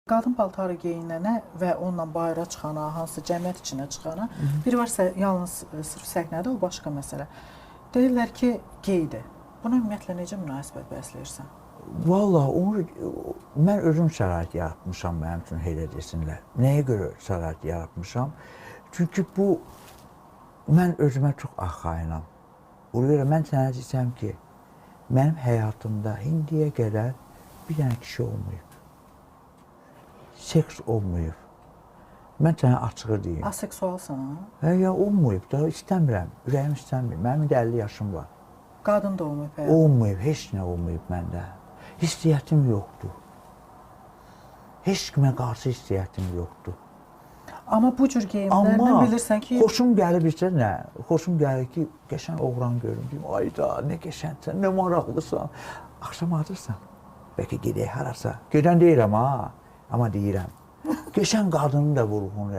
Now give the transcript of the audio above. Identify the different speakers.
Speaker 1: qadın paltarı geyinənə və onunla bayıra çıxana, hansı cəmiyyət içinə çıxana, biri varsa yalnız sırf səhnədə, o başqa məsələ. Deyirlər ki, geydir. Buna ümumiyyətlə necə münasibət bəsləyirsən?
Speaker 2: Vallahi onu mən özüm şərait yaratmışam mənim üçün elə desinlər. Nəyə görə şərait yaratmışam? Çünki bu mən özümə çox arxayınam. Ona görə mən sənə desəm ki, mənim həyatımda indiyə qədər bir dənə kişi olmayıb. Seks olmayıb. Mən sənə açığı deyim.
Speaker 1: Aseksualsan?
Speaker 2: Hə, ya olmayıb da, istəmirəm. Ürəyim istəmir. Mənim də 50 yaşım var.
Speaker 1: Qadın da olmayıb həyatında?
Speaker 2: Olmayıb, heç nə olmayıb məndə. Hissiyyətim yoxdur. Heç kimə qarşı hissiyyətim yoxdur.
Speaker 1: Amma bu cür geyimlərlə bilirsən ki...
Speaker 2: Xoşum gəlir bilsə nə? Xoşum gəlir ki, qəşən oğlan görüm. Deyim, ayda, nə qəşənsən, nə maraqlısan. Axşam alırsan. Bəlkə gedək harasa. Gedən deyirəm ha. Amma deyirəm. Qəşən qadını da vurğun.